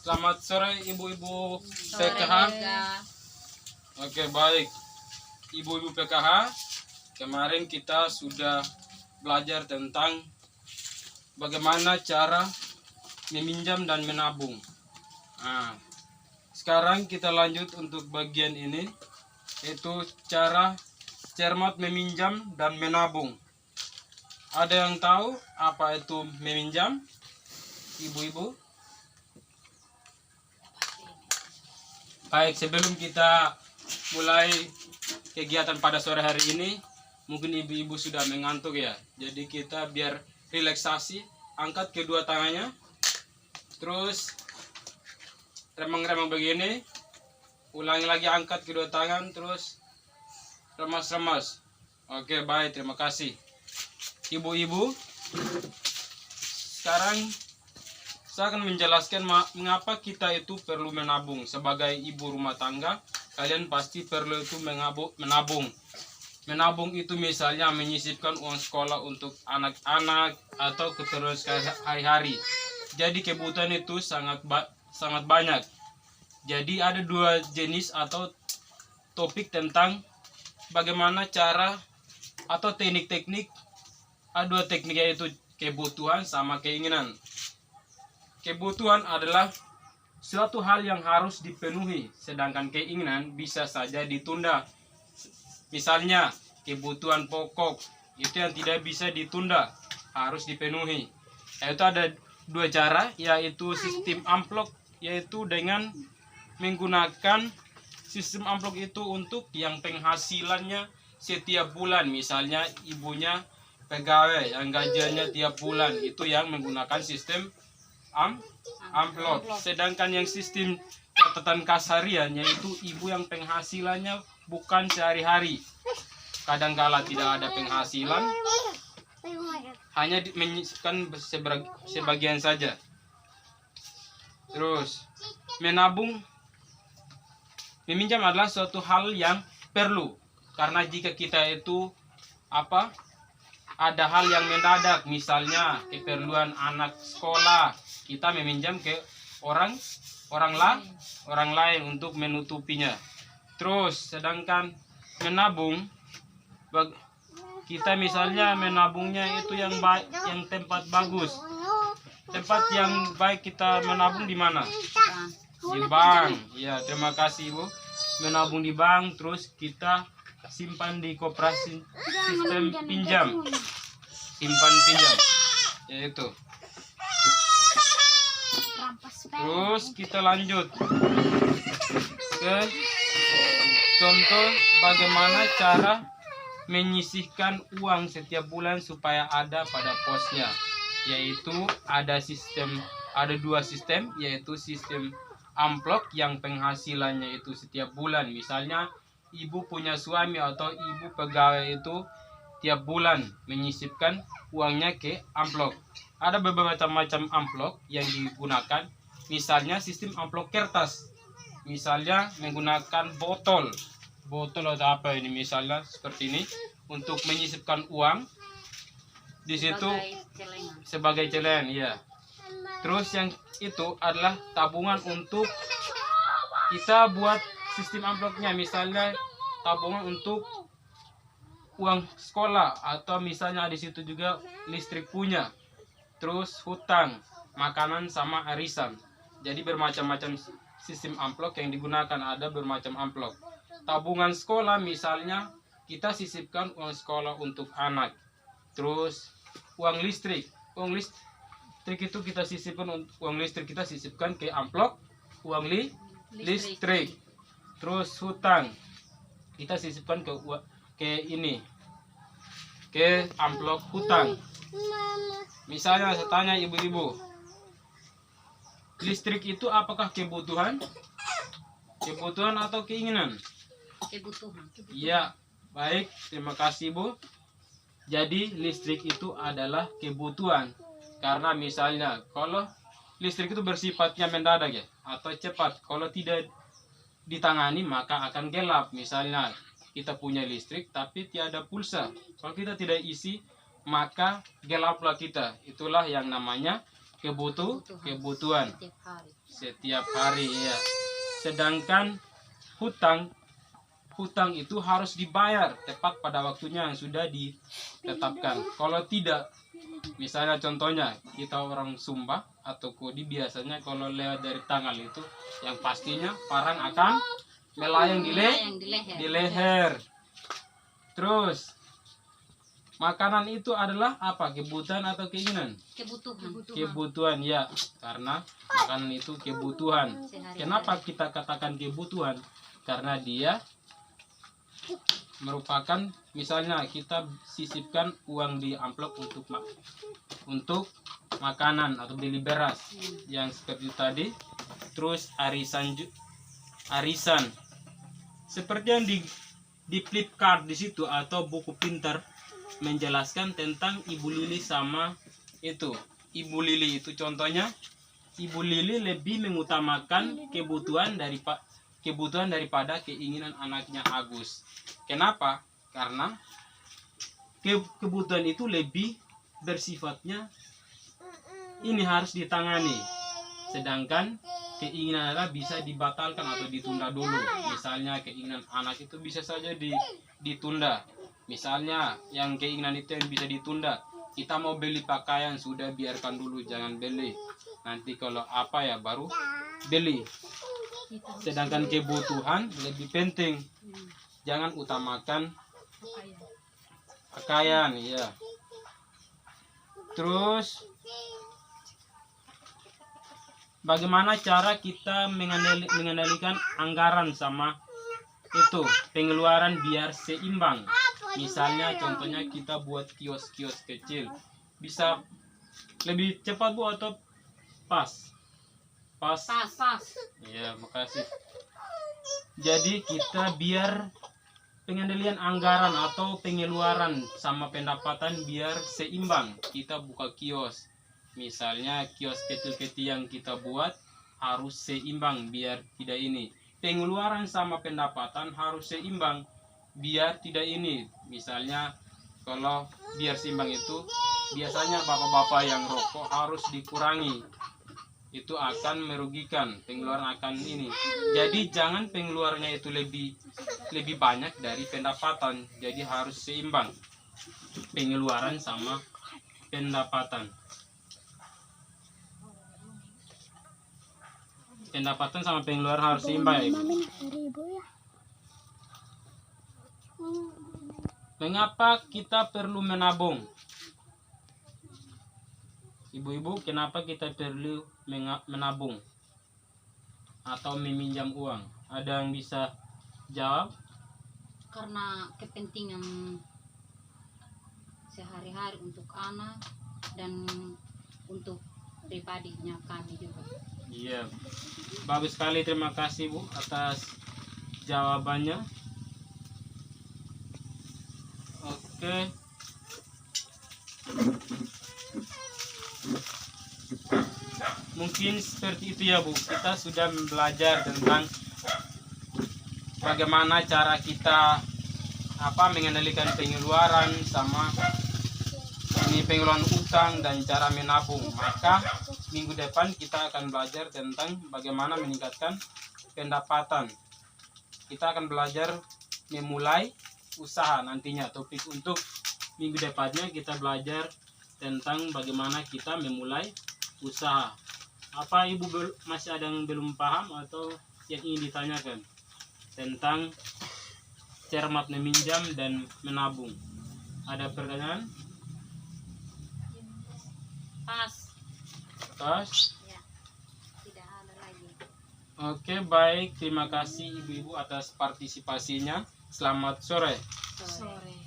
Selamat sore ibu-ibu Sore PKH. juga. Oke, baik. Ibu-ibu PKH, kemarin kita sudah belajar tentang bagaimana cara meminjam dan menabung. Nah, sekarang kita lanjut untuk bagian ini, yaitu cara cermat meminjam dan menabung. Ada yang tahu apa itu meminjam, ibu-ibu? Baik, sebelum kita mulai kegiatan pada sore hari ini, mungkin ibu-ibu sudah mengantuk ya. Jadi kita biar relaksasi, angkat kedua tangannya, terus remang-remang begini, ulangi lagi angkat kedua tangan, terus remas-remas. Oke, baik, terima kasih. Ibu-ibu, sekarang saya akan menjelaskan mengapa kita itu perlu menabung. Sebagai ibu rumah tangga, kalian pasti perlu itu menabung. Menabung itu misalnya menyisipkan uang sekolah untuk anak-anak atau keperluan sehari-hari. Jadi kebutuhan itu sangat banyak. Jadi ada dua jenis atau topik tentang bagaimana cara atau teknik-teknik. Ada dua teknik, yaitu kebutuhan sama keinginan. Kebutuhan adalah suatu hal yang harus dipenuhi, sedangkan keinginan bisa saja ditunda. Misalnya, kebutuhan pokok itu yang tidak bisa ditunda, harus dipenuhi. Yaitu ada dua cara, yaitu sistem amplop, yaitu dengan menggunakan sistem amplop itu untuk yang penghasilannya setiap bulan. Misalnya ibunya pegawai yang gajiannya tiap bulan, itu yang menggunakan sistem amplop. Sedangkan yang sistem catatan kasarian, yaitu ibu yang penghasilannya bukan sehari-hari, kadangkala tidak ada penghasilan, hanya menyisipkan sebagian saja. Terus menabung, meminjam adalah suatu hal yang perlu, karena jika kita itu ada hal yang mendadak, misalnya keperluan anak sekolah, kita meminjam ke orang lain untuk menutupinya. Terus sedangkan menabung, kita misalnya menabungnya itu yang baik, yang tempat bagus. Tempat yang baik kita menabung di mana? Di bank. Ya, terima kasih Bu. Menabung di bank, terus kita simpan di koperasi sistem pinjam. Simpan pinjam. Yaitu. Terus kita lanjut ke contoh bagaimana cara menyisihkan uang setiap bulan supaya ada pada posnya. Yaitu ada dua sistem, yaitu sistem amplop yang penghasilannya itu setiap bulan. Misalnya ibu punya suami atau ibu pegawai itu tiap bulan menyisipkan uangnya ke amplop. Ada beberapa macam amplop yang digunakan, misalnya sistem amplop kertas, misalnya menggunakan botol atau apa ini, misalnya seperti ini, untuk menyisipkan uang di situ sebagai celengan, ya. Terus yang itu adalah tabungan untuk kita buat sistem amplopnya, misalnya tabungan untuk uang sekolah, atau misalnya di situ juga listrik punya, terus hutang, makanan sama arisan. Jadi bermacam-macam sistem amplop yang digunakan, ada bermacam amplop. Tabungan sekolah misalnya kita sisipkan uang sekolah untuk anak. Terus uang listrik itu kita sisipkan, uang listrik kita sisipkan ke amplop uang listrik. Terus hutang kita sisipkan ke amplop hutang. Misalnya saya tanya ibu-ibu, listrik itu apakah kebutuhan atau keinginan? Kebutuhan. Iya, baik, terima kasih Bu. Jadi listrik itu adalah kebutuhan, karena misalnya kalau listrik itu bersifatnya mendadak ya, atau cepat, kalau tidak ditangani maka akan gelap. Misalnya kita punya listrik tapi tiada pulsa, kalau kita tidak isi maka gelaplah kita. Itulah yang namanya kebutuhan setiap hari. setiap hari ya. Sedangkan hutang itu harus dibayar tepat pada waktunya yang sudah ditetapkan. Kalau tidak, misalnya contohnya kita orang Sumba atau Kodi, biasanya kalau lewat dari tanggal itu yang pastinya parang akan melayang di leher. Terus makanan itu adalah apa? Kebutuhan atau keinginan? Kebutuhan ya, karena makanan itu kebutuhan. Kenapa kita katakan kebutuhan? Karena dia merupakan, misalnya kita sisipkan uang di amplop untuk makanan atau beli beras yang seperti tadi. Terus arisan seperti yang di flip card di situ atau buku pintar menjelaskan tentang Ibu Lili sama itu. Ibu Lili itu contohnya, Ibu Lili lebih mengutamakan kebutuhan daripada keinginan anaknya Agus. Kenapa? Karena kebutuhan itu lebih bersifatnya ini harus ditangani, sedangkan keinginan adalah bisa dibatalkan atau ditunda dulu. Misalnya keinginan anak itu bisa saja ditunda. Misalnya yang keinginan itu yang bisa ditunda, kita mau beli pakaian, sudah biarkan dulu, jangan beli, nanti kalau apa ya baru beli. Sedangkan kebutuhan lebih penting, jangan utamakan pakaian ya. Terus bagaimana cara kita mengendalikan anggaran sama itu pengeluaran biar seimbang? Misalnya contohnya kita buat kios-kios kecil, bisa lebih cepat Bu atau pas? Ya, makasih. Jadi kita biar pengendalian anggaran atau pengeluaran sama pendapatan biar seimbang, kita buka kios. Misalnya kios kecil-kecil yang kita buat harus seimbang biar tidak ini. Pengeluaran sama pendapatan harus seimbang biar tidak ini. Misalnya kalau biar seimbang itu biasanya bapak-bapak yang rokok harus dikurangi. Itu akan merugikan, pengeluaran akan ini. Jadi jangan pengeluarannya itu lebih banyak dari pendapatan. Jadi harus seimbang pengeluaran sama pendapatan. Pendapatan sama pengeluaran harus seimbang ya, Ibu. Mengapa kita perlu menabung? Ibu-ibu, kenapa kita perlu menabung atau meminjam uang? Ada yang bisa jawab? Karena kepentingan sehari-hari untuk anak dan untuk pribadinya kami juga. Iya, bagus sekali, terima kasih Bu atas jawabannya. Oke. Mungkin seperti itu ya Bu, kita sudah belajar tentang bagaimana cara kita mengendalikan pengeluaran sama ini pengeluaran utang dan cara menabung. Maka minggu depan kita akan belajar tentang bagaimana meningkatkan pendapatan. Kita akan belajar memulai usaha nantinya. Topik untuk minggu depannya kita belajar tentang bagaimana kita memulai usaha. Apa Ibu masih ada yang belum paham atau yang ingin ditanyakan tentang cermat meminjam dan menabung? Ada pertanyaan? Pas. Ya, tidak ada lagi. Oke, baik. Terima kasih Ibu-ibu atas partisipasinya. Selamat sore. Sore.